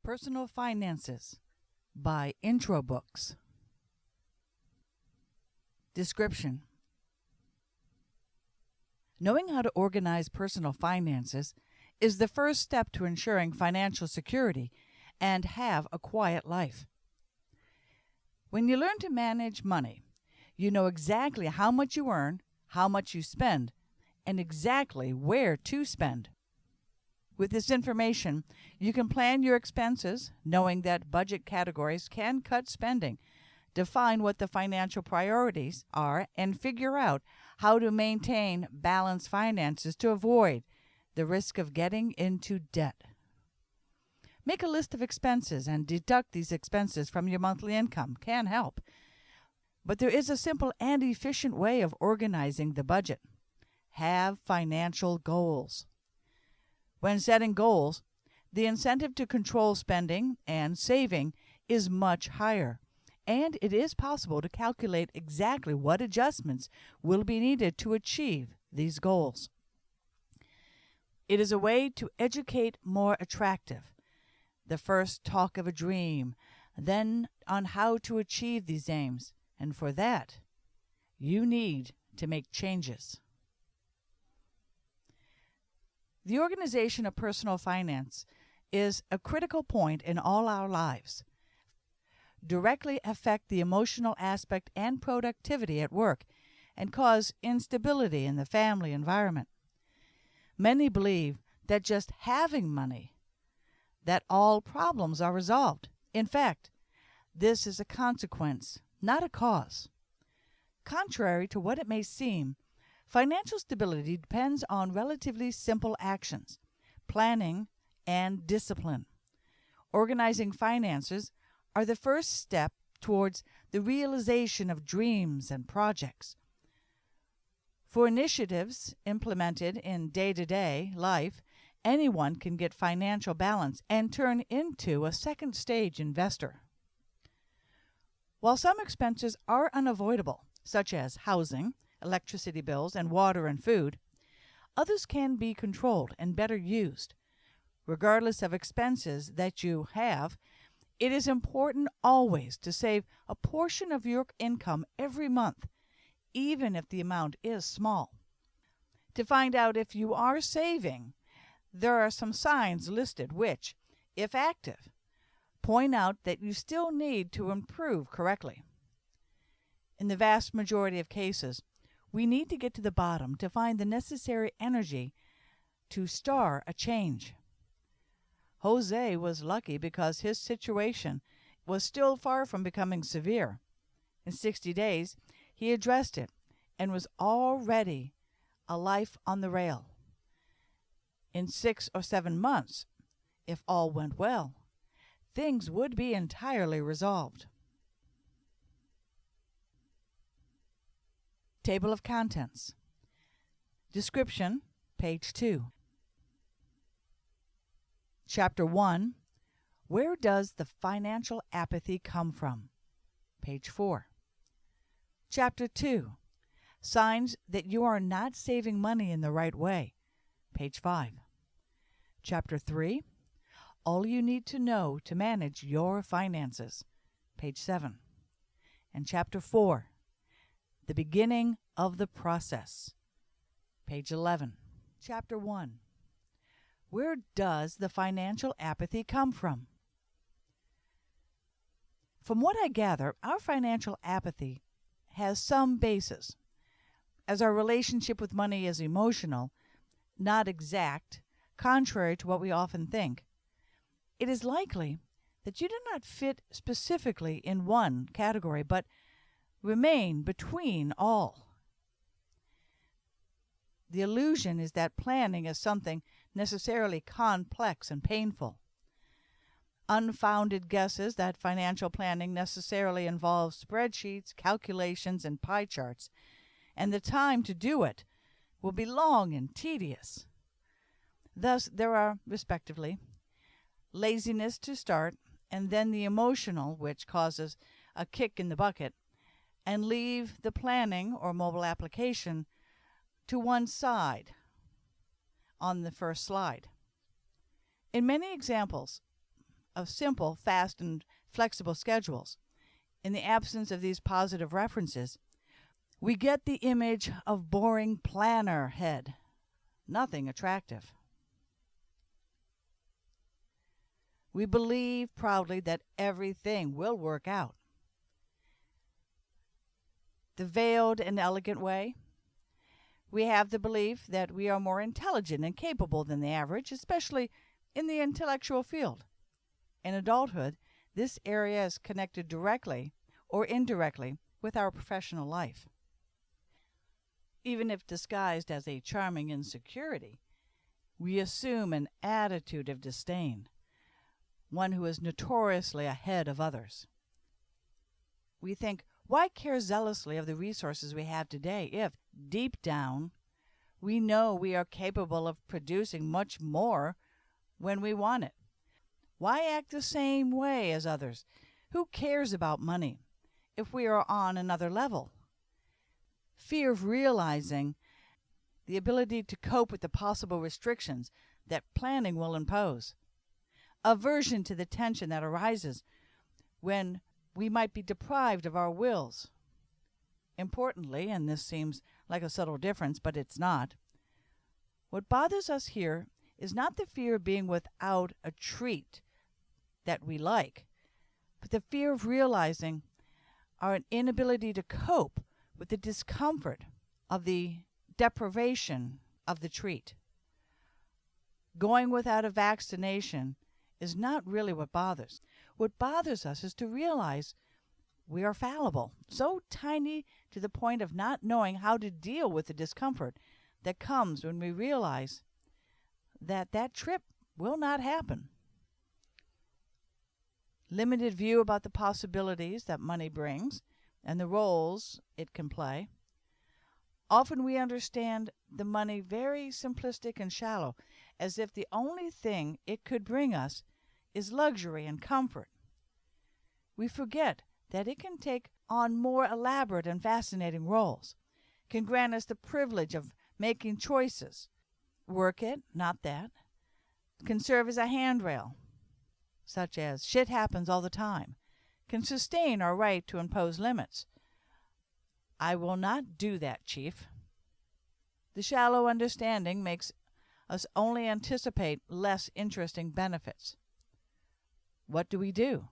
Personal Finances by IntroBooks. Description: knowing how to organize personal finances is the first step to ensuring financial security and have a quiet life. When you learn to manage money, you know exactly how much you earn, how much you spend, and exactly where to spend. With this information, you can plan your expenses, knowing that budget categories can cut spending, define what the financial priorities are, and figure out how to maintain balanced finances to avoid the risk of getting into debt. Make a list of expenses and deduct these expenses from your monthly income can help. But there is a simple and efficient way of organizing the budget. Have financial goals. When setting goals, the incentive to control spending and saving is much higher, and it is possible to calculate exactly what adjustments will be needed to achieve these goals. It is a way to educate more attractive. The first talk of a dream, then on how to achieve these aims, and for that, you need to make changes. The organization of personal finance is a critical point in all our lives. Directly affect the emotional aspect and productivity at work and cause instability in the family environment. Many believe that just having money, that all problems are resolved. In fact, this is a consequence, not a cause. Contrary to what it may seem, financial stability depends on relatively simple actions, planning, and discipline. Organizing finances are the first step towards the realization of dreams and projects. For initiatives implemented in day-to-day life, anyone can get financial balance and turn into a second-stage investor. While some expenses are unavoidable, such as housing, electricity bills, and water and food, others can be controlled and better used. Regardless of expenses that you have, it is important always to save a portion of your income every month, even if the amount is small. To find out if you are saving, there are some signs listed which, if active, point out that you still need to improve correctly. In the vast majority of cases, we need to get to the bottom to find the necessary energy to start a change. Jose was lucky because his situation was still far from becoming severe. In 60 days, he addressed it and was already a life on the rail. In 6 or 7 months, if all went well, things would be entirely resolved. Table of Contents. Description, page 2. Chapter 1. Where does the financial apathy come from? Page 4. Chapter 2. Signs that you are not saving money in the right way. Page 5. Chapter 3. All you need to know to manage your finances. Page 7. And Chapter 4. The beginning of the process. Page 11. Chapter 1. Where does the financial apathy come from? From what I gather, our financial apathy has some basis, as our relationship with money is emotional, not exact, contrary to what we often think. It is likely that you do not fit specifically in one category, but remain between all. The illusion is that planning is something necessarily complex and painful. Unfounded guesses that financial planning necessarily involves spreadsheets, calculations, and pie charts, and the time to do it will be long and tedious. Thus, there are, respectively, laziness to start, and then the emotional, which causes a kick in the bucket, and leave the planning or mobile application to one side on the first slide. In many examples of simple, fast, and flexible schedules. In the absence of these positive references, we get the image of boring planner head. Nothing attractive. We believe proudly that everything will work out. The veiled and elegant way, we have the belief that we are more intelligent and capable than the average, especially in the intellectual field. In adulthood, this area is connected directly or indirectly with our professional life. Even if disguised as a charming insecurity, we assume an attitude of disdain, one who is notoriously ahead of others. We think, why care zealously of the resources we have today if, deep down, we know we are capable of producing much more when we want it? Why act the same way as others? Who cares about money if we are on another level? Fear of realizing the ability to cope with the possible restrictions that planning will impose. Aversion to the tension that arises when we might be deprived of our wills. Importantly, and this seems like a subtle difference, but it's not, what bothers us here is not the fear of being without a treat that we like, but the fear of realizing our inability to cope with the discomfort of the deprivation of the treat. Going without a vaccination is not really what bothers. What bothers us is to realize we are fallible, so tiny to the point of not knowing how to deal with the discomfort that comes when we realize that that trip will not happen. Limited view about the possibilities that money brings and the roles it can play. Often we understand the money very simplistic and shallow, as if the only thing it could bring us is luxury and comfort. We forget that it can take on more elaborate and fascinating roles, can grant us the privilege of making choices, work it, not that, can serve as a handrail, such as shit happens all the time, can sustain our right to impose limits. I will not do that, Chief. The shallow understanding makes us only anticipate less interesting benefits. What do we do?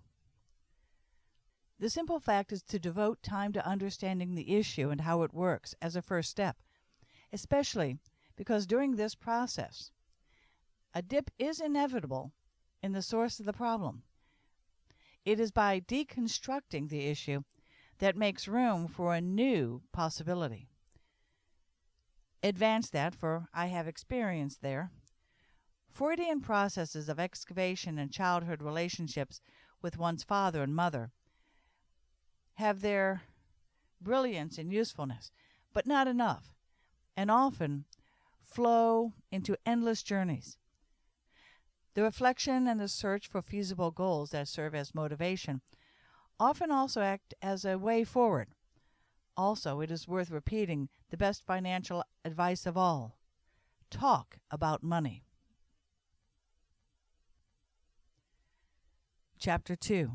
The simple fact is to devote time to understanding the issue and how it works as a first step, especially because during this process, a dip is inevitable in the source of the problem. It is by deconstructing the issue that makes room for a new possibility. Advance that, for I have experience there. Freudian processes of excavation in childhood relationships with one's father and mother have their brilliance and usefulness, but not enough, and often flow into endless journeys. The reflection and the search for feasible goals that serve as motivation often also act as a way forward. Also, it is worth repeating the best financial advice of all: talk about money. Chapter 2.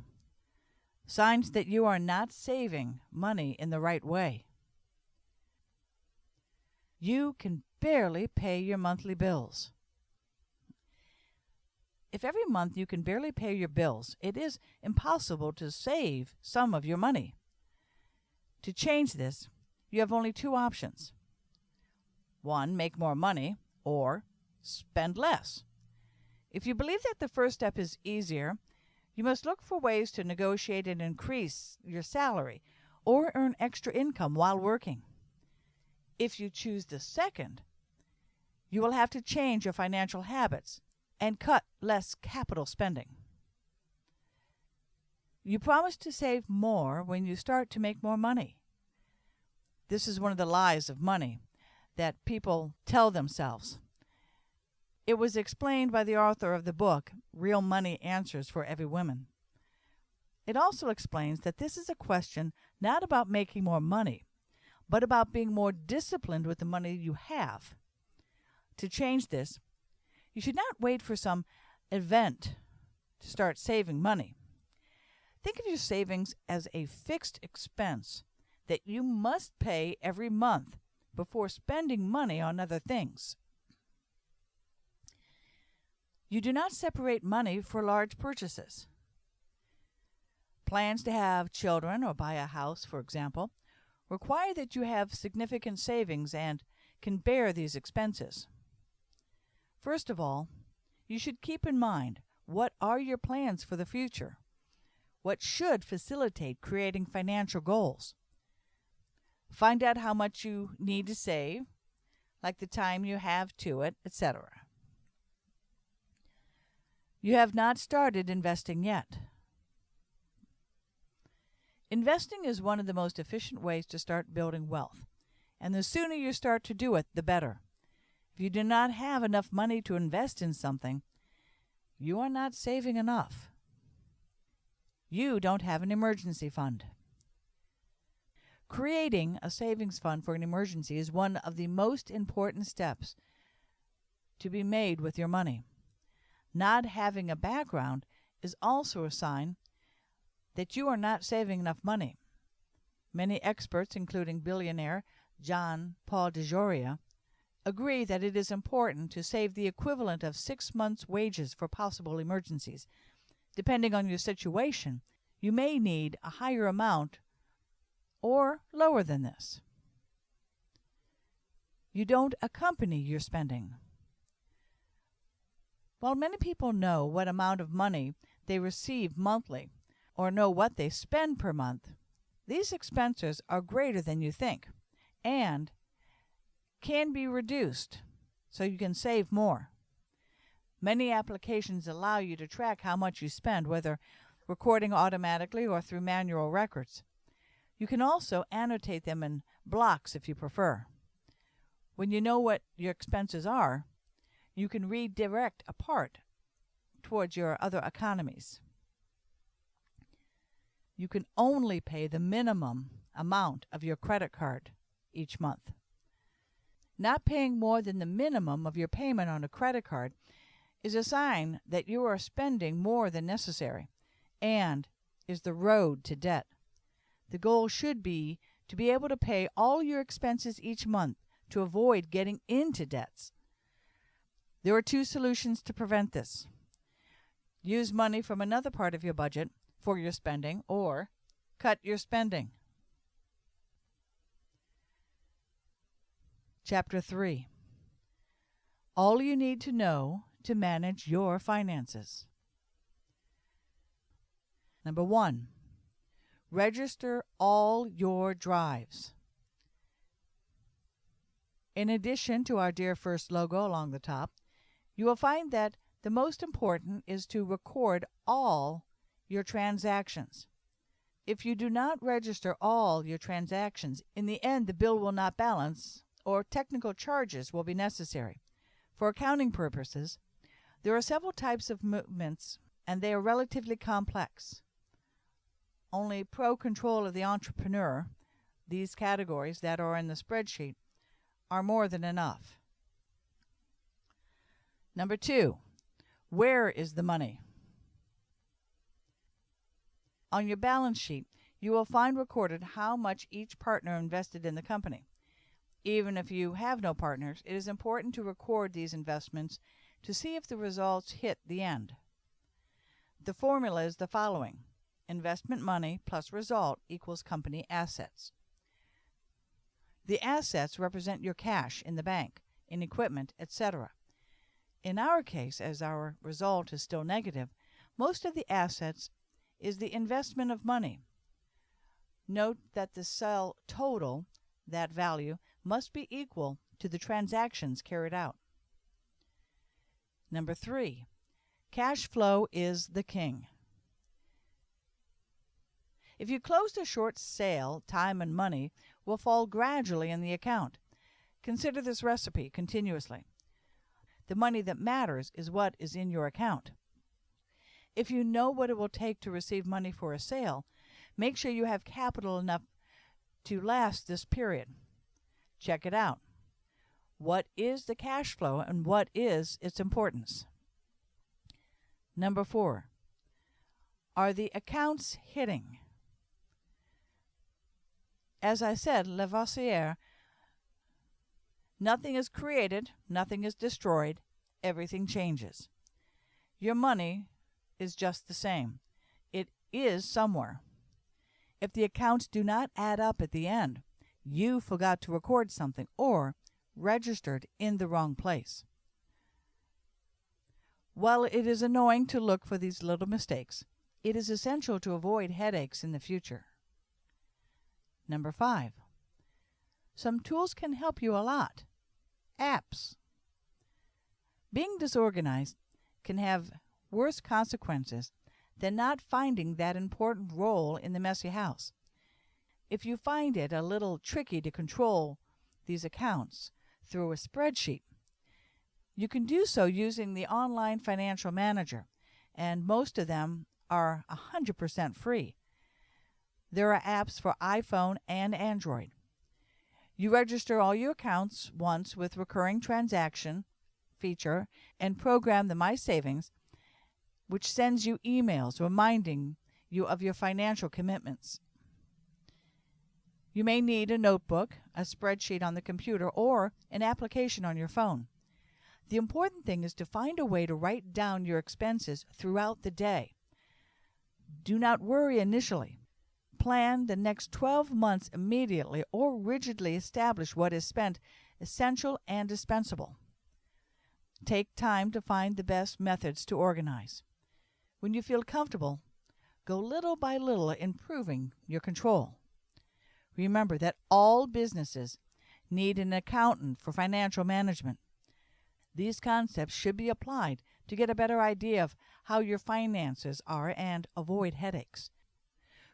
Signs that you are not saving money in the right way. You can barely pay your monthly bills. If every month you can barely pay your bills, it is impossible to save some of your money. To change this, you have only two options. 1, make more money, or spend less. If you believe that the first step is easier, you must look for ways to negotiate and increase your salary or earn extra income while working. If you choose the second, you will have to change your financial habits and cut less capital spending. You promise to save more when you start to make more money. This is one of the lies of money that people tell themselves. It was explained by the author of the book, Real Money Answers for Every Woman. It also explains that this is a question not about making more money, but about being more disciplined with the money you have. To change this, you should not wait for some event to start saving money. Think of your savings as a fixed expense that you must pay every month before spending money on other things. You do not separate money for large purchases. Plans to have children or buy a house, for example, require that you have significant savings and can bear these expenses. First of all, you should keep in mind what are your plans for the future. What should facilitate creating financial goals? Find out how much you need to save, like the time you have to it, etc. You have not started investing yet. Investing is one of the most efficient ways to start building wealth, and the sooner you start to do it, the better. If you do not have enough money to invest in something, you are not saving enough. You don't have an emergency fund. Creating a savings fund for an emergency is one of the most important steps to be made with your money. Not having a background is also a sign that you are not saving enough money. Many experts, including billionaire John Paul DeJoria, agree that it is important to save the equivalent of 6 months' wages for possible emergencies. Depending on your situation, you may need a higher amount or lower than this. You don't accompany your spending. While many people know what amount of money they receive monthly or know what they spend per month, these expenses are greater than you think and can be reduced so you can save more. Many applications allow you to track how much you spend, whether recording automatically or through manual records. You can also annotate them in blocks if you prefer. When you know what your expenses are, you can redirect a part towards your other economies. You can only pay the minimum amount of your credit card each month. Not paying more than the minimum of your payment on a credit card is a sign that you are spending more than necessary and is the road to debt. The goal should be to be able to pay all your expenses each month to avoid getting into debts. There are 2 solutions to prevent this. Use money from another part of your budget for your spending or cut your spending. Chapter 3. All you need to know to manage your finances. Number 1. Register all your drives. In addition to our Dear First logo along the top, you will find that the most important is to record all your transactions. If you do not register all your transactions, in the end the bill will not balance or technical charges will be necessary. For accounting purposes, there are several types of movements and they are relatively complex. Only pro control of the entrepreneur, these categories that are in the spreadsheet, are more than enough. Number 2, where is the money? On your balance sheet, you will find recorded how much each partner invested in the company. Even if you have no partners, it is important to record these investments to see if the results hit the end. The formula is the following: investment money plus result equals company assets. The assets represent your cash in the bank, in equipment, etc. In our case, as our result is still negative, most of the assets is the investment of money. Note that the cell total, that value, must be equal to the transactions carried out. Number 3, cash flow is the king. If you close a short sale, time and money will fall gradually in the account. Consider this recipe continuously. The money that matters is what is in your account. If you know what it will take to receive money for a sale, make sure you have capital enough to last this period. Check it out. What is the cash flow and what is its importance? Number 4, Are the accounts hitting? As I said, Lavoisier, nothing is created, nothing is destroyed, everything changes. Your money is just the same. It is somewhere. If the accounts do not add up at the end, you forgot to record something or registered in the wrong place. While it is annoying to look for these little mistakes, it is essential to avoid headaches in the future. Number 5. Some tools can help you a lot. Apps. Being disorganized can have worse consequences than not finding that important role in the messy house. If you find it a little tricky to control these accounts through a spreadsheet, you can do so using the online financial manager, and most of them are 100% free. There are apps for iPhone and Android. You register all your accounts once with recurring transaction feature and program the My Savings, which sends you emails reminding you of your financial commitments. You may need a notebook, a spreadsheet on the computer, or an application on your phone. The important thing is to find a way to write down your expenses throughout the day. Do not worry initially. Plan the next 12 months immediately or rigidly establish what is spent essential and dispensable. Take time to find the best methods to organize. When you feel comfortable, go little by little improving your control. Remember that all businesses need an accountant for financial management. These concepts should be applied to get a better idea of how your finances are and avoid headaches.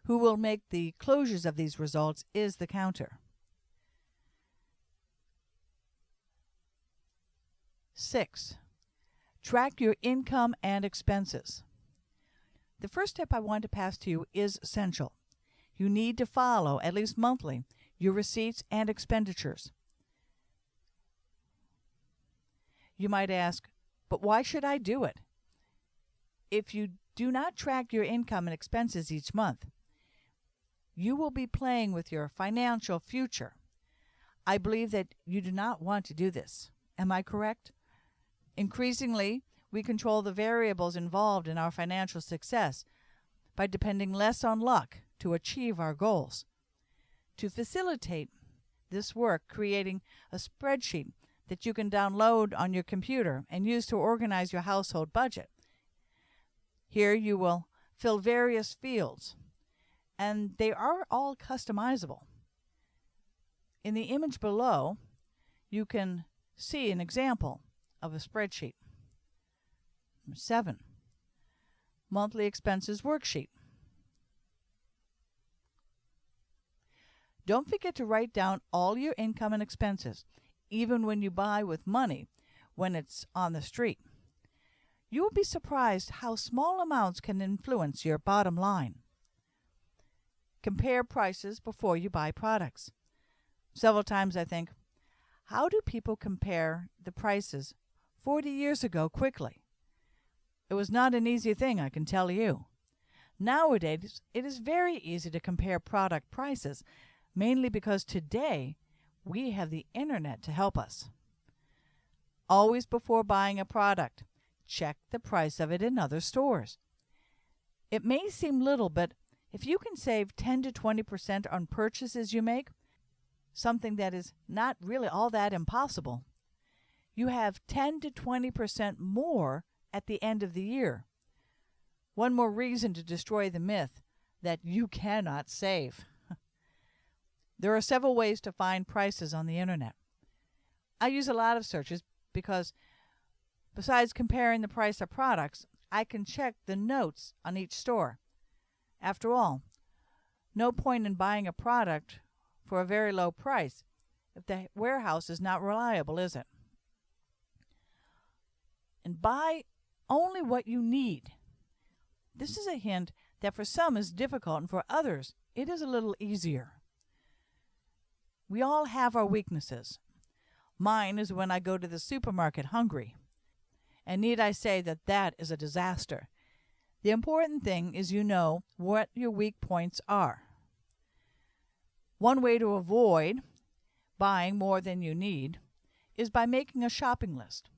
Who will make the closures of these results is the counter. 6. Track your income and expenses. The first step I want to pass to you is essential. You need to follow, at least monthly, your receipts and expenditures. You might ask, but why should I do it? If you do not track your income and expenses each month, you will be playing with your financial future. I believe that you do not want to do this. Am I correct? Increasingly, we control the variables involved in our financial success by depending less on luck to achieve our goals. To facilitate this work, creating a spreadsheet that you can download on your computer and use to organize your household budget. Here you will fill various fields, and they are all customizable. In the image below, you can see an example of a spreadsheet. Number 7, monthly expenses worksheet. Don't forget to write down all your income and expenses, even when you buy with money when it's on the street. You will be surprised how small amounts can influence your bottom line. Compare prices before you buy products. Several times I think, how do people compare the prices 40 years ago quickly? It was not an easy thing, I can tell you. Nowadays, it is very easy to compare product prices, mainly because today we have the internet to help us. Always before buying a product, check the price of it in other stores. It may seem little, but if you can save 10 to 20% on purchases you make, something that is not really all that impossible, you have 10 to 20% more at the end of the year. One more reason to destroy the myth that you cannot save. There are several ways to find prices on the internet. I use a lot of searches because besides comparing the price of products, I can check the notes on each store. After all, no point in buying a product for a very low price if the warehouse is not reliable, is it? And buy only what you need. This is a hint that for some is difficult and for others it is a little easier. We all have our weaknesses. Mine is when I go to the supermarket hungry. And need I say that that is a disaster. The important thing is you know what your weak points are. One way to avoid buying more than you need is by making a shopping list.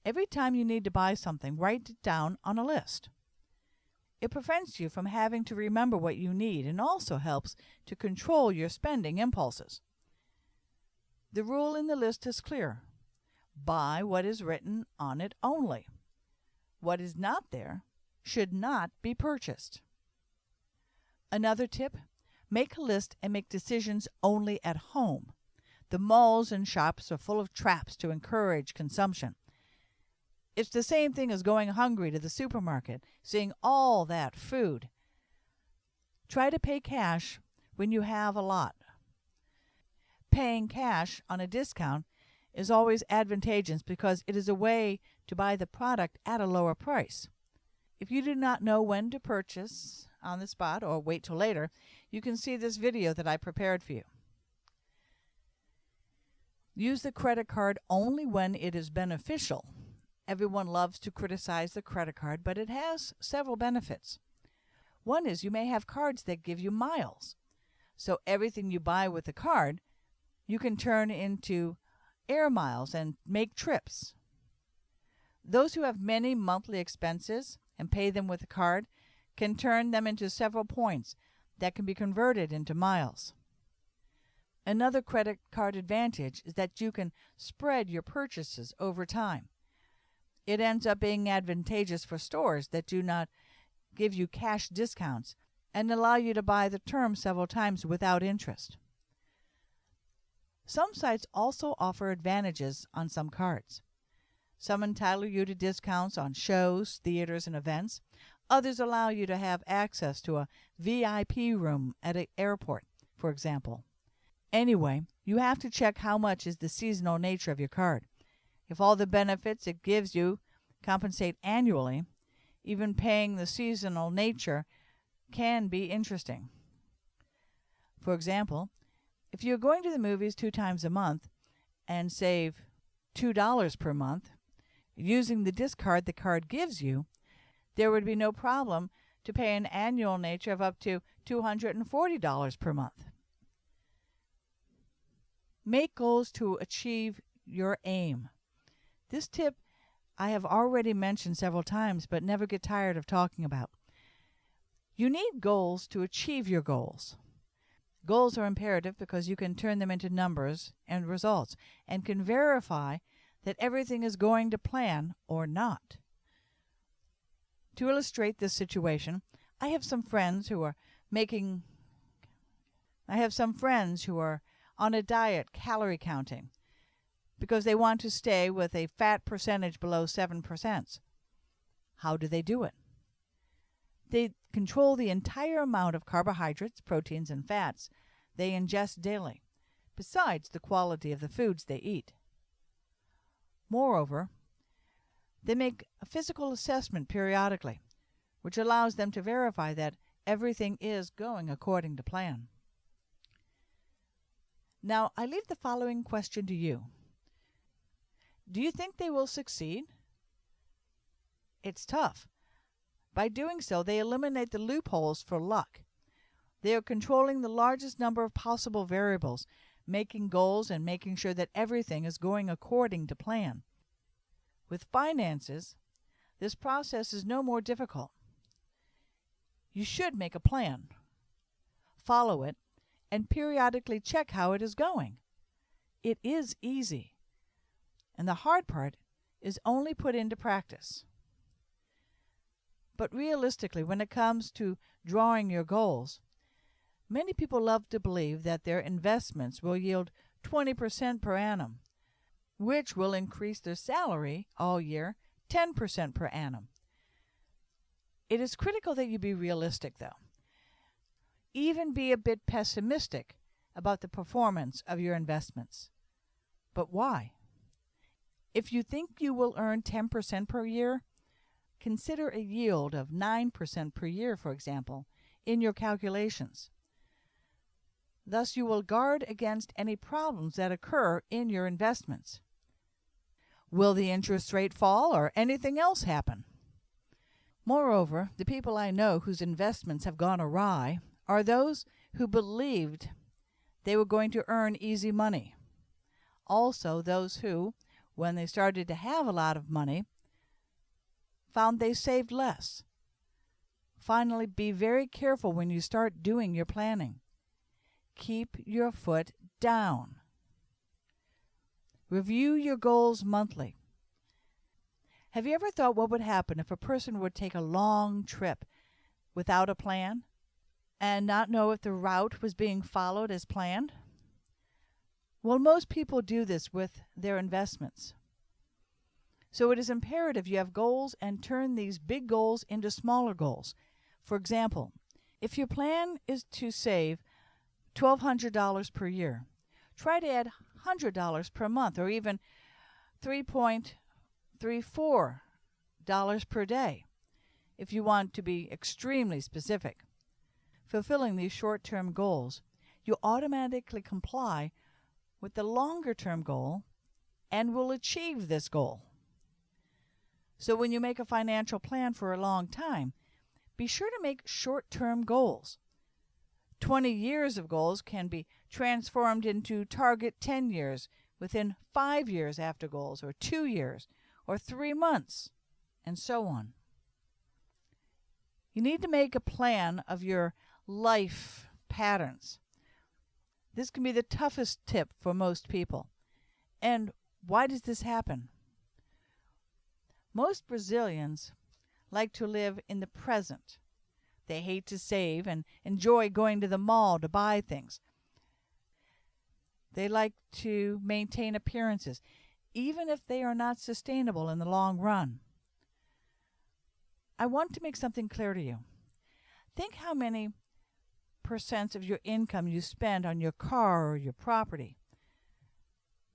Every time you need to buy something, write it down on a list. It prevents you from having to remember what you need and also helps to control your spending impulses. The rule in the list is clear. Buy what is written on it only. What is not there should not be purchased. Another tip, make a list and make decisions only at home. The malls and shops are full of traps to encourage consumption. It's the same thing as going hungry to the supermarket, seeing all that food. Try to pay cash when you have a lot. Paying cash on a discount is always advantageous because it is a way to buy the product at a lower price. If you do not know when to purchase on the spot or wait till later, you can see this video that I prepared for you. Use the credit card only when it is beneficial. Everyone loves to criticize the credit card, but it has several benefits. One is you may have cards that give you miles. So everything you buy with the card, you can turn into air miles and make trips. Those who have many monthly expenses and pay them with a card can turn them into several points that can be converted into miles. Another credit card advantage is that you can spread your purchases over time. It ends up being advantageous for stores that do not give you cash discounts and allow you to buy the term several times without interest. Some sites also offer advantages on some cards. Some entitle you to discounts on shows, theaters, and events. Others allow you to have access to a VIP room at an airport, for example. Anyway, you have to check how much is the seasonal nature of your card. If all the benefits it gives you compensate annually, even paying the seasonal nature can be interesting. For example, if you're going to the movies 2 times a month and save $2 per month, using the discard the card gives you, there would be no problem to pay an annual nature of up to $240 per month. Make goals to achieve your aim. This tip I have already mentioned several times, but never get tired of talking about. You need goals to achieve your goals. Goals are imperative because you can turn them into numbers and results and can verify that everything is going to plan or not. To illustrate this situation, I have some friends who are on a diet calorie counting because they want to stay with a fat percentage below 7%. How do they do it? They control the entire amount of carbohydrates, proteins, and fats they ingest daily, besides the quality of the foods they eat. Moreover, they make a physical assessment periodically, which allows them to verify that everything is going according to plan. Now, I leave the following question to you. Do you think they will succeed? It's tough. By doing so, they eliminate the loopholes for luck. They are controlling the largest number of possible variables, making goals and making sure that everything is going according to plan. With finances, this process is no more difficult. You should make a plan, follow it, and periodically check how it is going. It is easy, and the hard part is only put into practice. But realistically, when it comes to drawing your goals, many people love to believe that their investments will yield 20% per annum, which will increase their salary all year 10% per annum. It is critical that you be realistic, though. Even be a bit pessimistic about the performance of your investments. But why? If you think you will earn 10% per year, consider a yield of 9% per year, for example, in your calculations. Thus, you will guard against any problems that occur in your investments. Will the interest rate fall or anything else happen? Moreover, the people I know whose investments have gone awry are those who believed they were going to earn easy money. Also, those who, when they started to have a lot of money, found they saved less. Finally, be very careful when you start doing your planning. Keep your foot down. Review your goals monthly. Have you ever thought what would happen if a person would take a long trip without a plan and not know if the route was being followed as planned? Well, most people do this with their investments. So it is imperative you have goals and turn these big goals into smaller goals. For example, if your plan is to save $1,200 per year, try to add $100 per month, or even $3.34 per day, if you want to be extremely specific. Fulfilling these short-term goals, you automatically comply with the longer-term goal and will achieve this goal. So when you make a financial plan for a long time, be sure to make short-term goals. 20 years of goals can be transformed into target 10 years within 5 years after goals, or 2 years, or 3 months, and so on. You need to make a plan of your life patterns. This can be the toughest tip for most people. And why does this happen? Most Brazilians like to live in the present. They hate to save and enjoy going to the mall to buy things. They like to maintain appearances, even if they are not sustainable in the long run. I want to make something clear to you. Think how many % of your income you spend on your car or your property.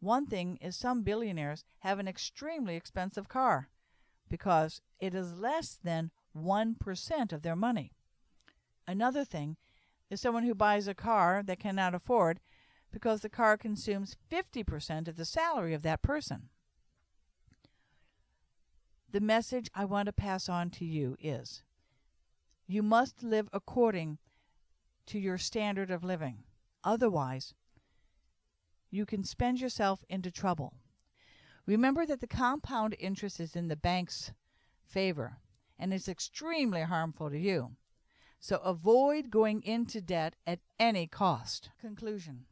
One thing is, some billionaires have an extremely expensive car because it is less than 1% of their money. Another thing is someone who buys a car they cannot afford because the car consumes 50% of the salary of that person. The message I want to pass on to you is, you must live according to your standard of living. Otherwise, you can spend yourself into trouble. Remember that the compound interest is in the bank's favor, and it's extremely harmful to you. So avoid going into debt at any cost. Conclusion.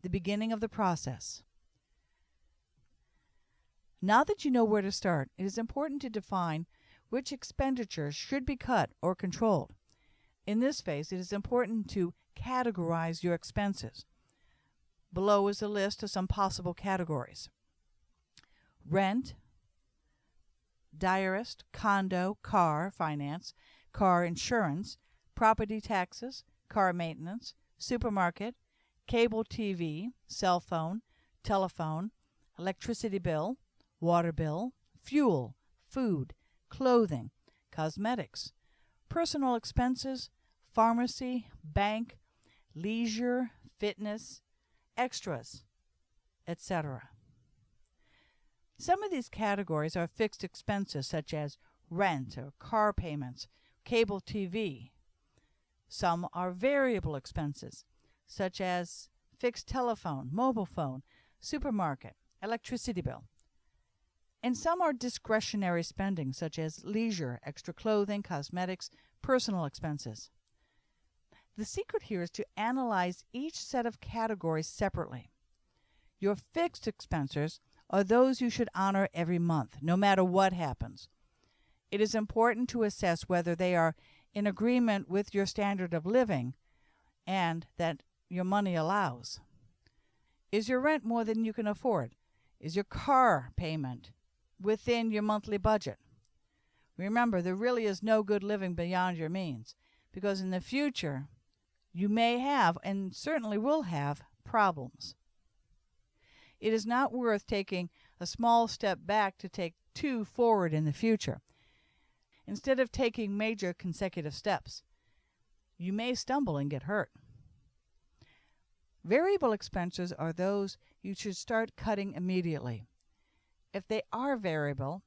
The beginning of the process. Now that you know where to start, it is important to define which expenditures should be cut or controlled. In this phase, it is important to categorize your expenses. Below is a list of some possible categories: rent, diarist, condo, car finance, car insurance, property taxes, car maintenance, supermarket, cable TV, cell phone, telephone, electricity bill, water bill, fuel, food, clothing, cosmetics, personal expenses, pharmacy, bank, leisure, fitness, extras, etc. Some of these categories are fixed expenses such as rent or car payments, cable TV. Some are variable expenses such as fixed telephone, mobile phone, supermarket, electricity bill. And some are discretionary spending such as leisure, extra clothing, cosmetics, personal expenses. The secret here is to analyze each set of categories separately. Your fixed expenses are those you should honor every month, no matter what happens. It is important to assess whether they are in agreement with your standard of living and that your money allows. Is your rent more than you can afford? Is your car payment within your monthly budget? Remember, there really is no good living beyond your means, because in the future you may have, and certainly will have, problems. It is not worth taking a small step back to take 2 forward in the future. Instead of taking major consecutive steps, you may stumble and get hurt. Variable expenses are those you should start cutting immediately. If they are variable,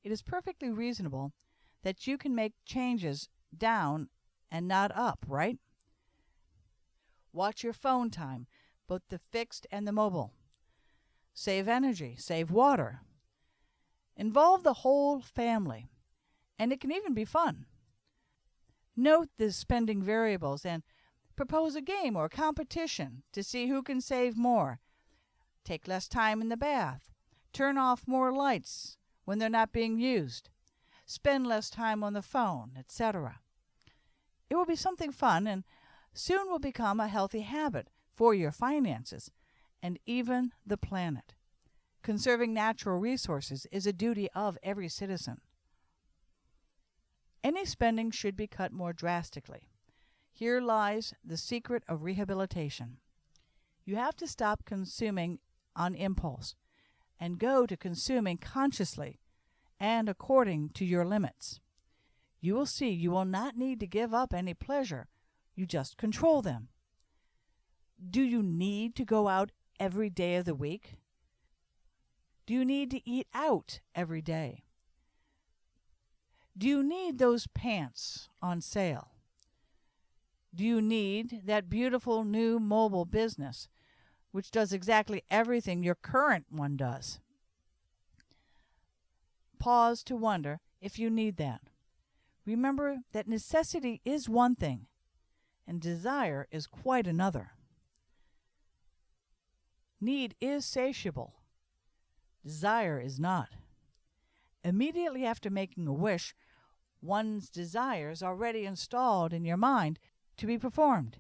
it is perfectly reasonable that you can make changes down and not up, right? Watch your phone time, both the fixed and the mobile. Save energy, save water. Involve the whole family, and it can even be fun. Note the spending variables and propose a game or competition to see who can save more. Take less time in the bath. Turn off more lights when they're not being used. Spend less time on the phone, etc. It will be something fun and soon will become a healthy habit for your finances and even the planet. Conserving natural resources is a duty of every citizen. Any spending should be cut more drastically. Here lies the secret of rehabilitation. You have to stop consuming on impulse and go to consuming consciously and according to your limits. You will see you will not need to give up any pleasure. You just control them. Do you need to go out every day of the week? Do you need to eat out every day? Do you need those pants on sale? Do you need that beautiful new mobile business, which does exactly everything your current one does? Pause to wonder if you need that. Remember that necessity is one thing, and desire is quite another. Need is satiable. Desire is not. Immediately after making a wish, one's desire is already installed in your mind to be performed,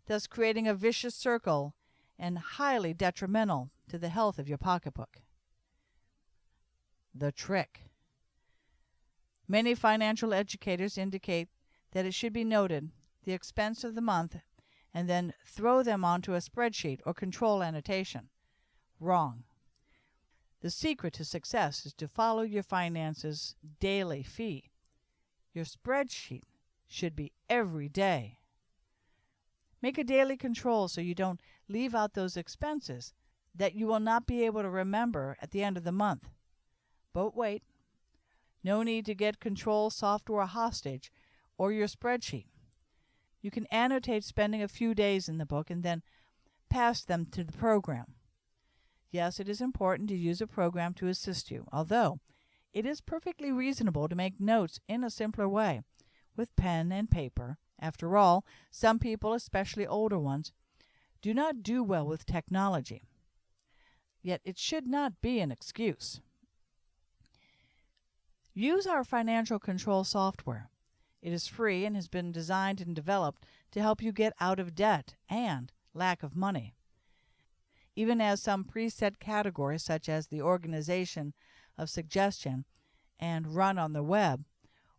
thus creating a vicious circle and highly detrimental to the health of your pocketbook. The trick. Many financial educators indicate that it should be noted the expense of the month and then throw them onto a spreadsheet or control annotation. Wrong. The secret to success is to follow your finances' daily fee. Your spreadsheet should be every day. Make a daily control so you don't leave out those expenses that you will not be able to remember at the end of the month. But wait. No need to get control software hostage or your spreadsheet. You can annotate spending a few days in the book and then pass them to the program. Yes, it is important to use a program to assist you, although it is perfectly reasonable to make notes in a simpler way, with pen and paper. After all, some people, especially older ones, do not do well with technology. Yet it should not be an excuse. Use our financial control software. It is free and has been designed and developed to help you get out of debt and lack of money. Even as some preset categories such as the organization of suggestion and run on the web,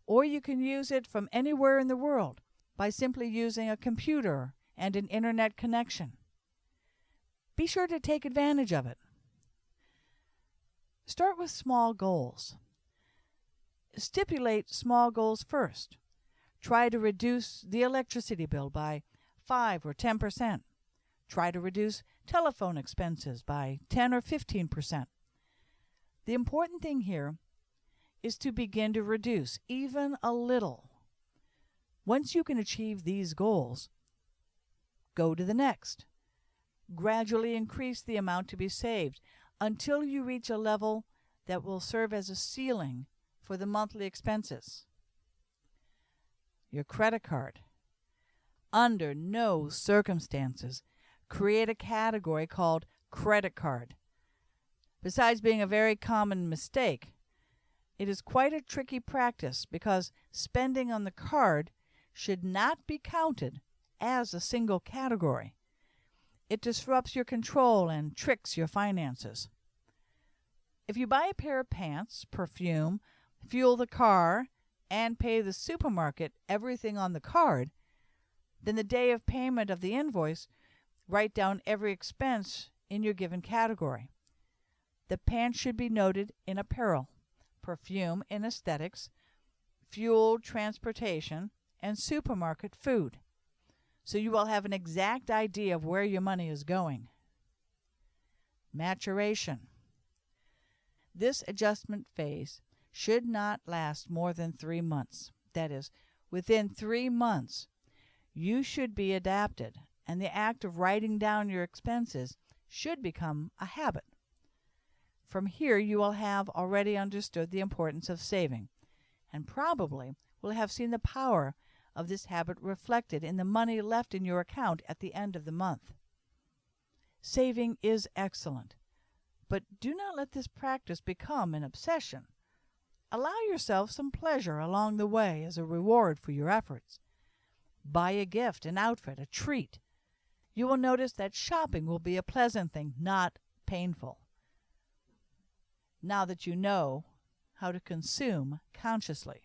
or you can use it from anywhere in the world by simply using a computer and an internet connection. Be sure to take advantage of it. Start with small goals. Stipulate small goals first. Try to reduce the electricity bill by 5 or 10%. Try to reduce telephone expenses by 10 or 15%. The important thing here is to begin to reduce even a little. Once you can achieve these goals, go to the next. Gradually increase the amount to be saved until you reach a level that will serve as a ceiling for the monthly expenses. Your credit card. Under no circumstances create a category called credit card. Besides being a very common mistake, it is quite a tricky practice because spending on the card should not be counted as a single category. It disrupts your control and tricks your finances. If you buy a pair of pants, perfume, fuel the car, and pay the supermarket everything on the card, then the day of payment of the invoice, write down every expense in your given category. The pants should be noted in apparel, perfume in aesthetics, fuel, transportation, and supermarket food, so you will have an exact idea of where your money is going. Maturation. This adjustment phase should not last more than 3 months. That is, within 3 months, you should be adapted, and the act of writing down your expenses should become a habit. From here, you will have already understood the importance of saving, and probably will have seen the power of this habit reflected in the money left in your account at the end of the month. Saving is excellent, but do not let this practice become an obsession. Allow yourself some pleasure along the way as a reward for your efforts. Buy a gift, an outfit, a treat. You will notice that shopping will be a pleasant thing, not painful, now that you know how to consume consciously.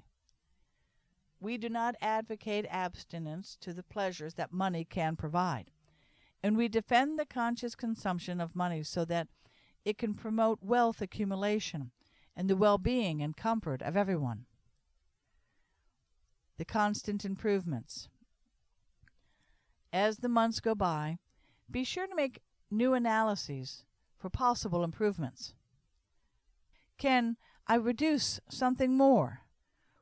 We do not advocate abstinence to the pleasures that money can provide, and we defend the conscious consumption of money so that it can promote wealth accumulation and the well-being and comfort of everyone. The constant improvements. As the months go by, be sure to make new analyses for possible improvements. Can I reduce something more?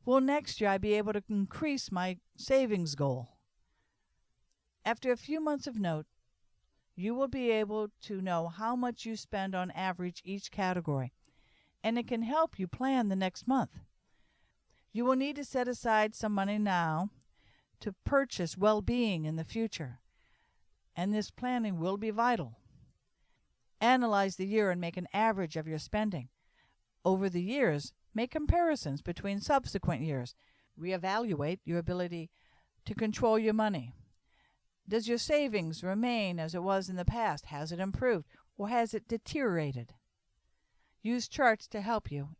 Will next year I be able to increase my savings goal? After a few months of note, you will be able to know how much you spend on average each category, and it can help you plan the next month. You will need to set aside some money now to purchase well-being in the future, and this planning will be vital. Analyze the year and make an average of your spending. Over the years, make comparisons between subsequent years. Reevaluate your ability to control your money. Does your savings remain as it was in the past? Has it improved, or has it deteriorated? Use charts to help you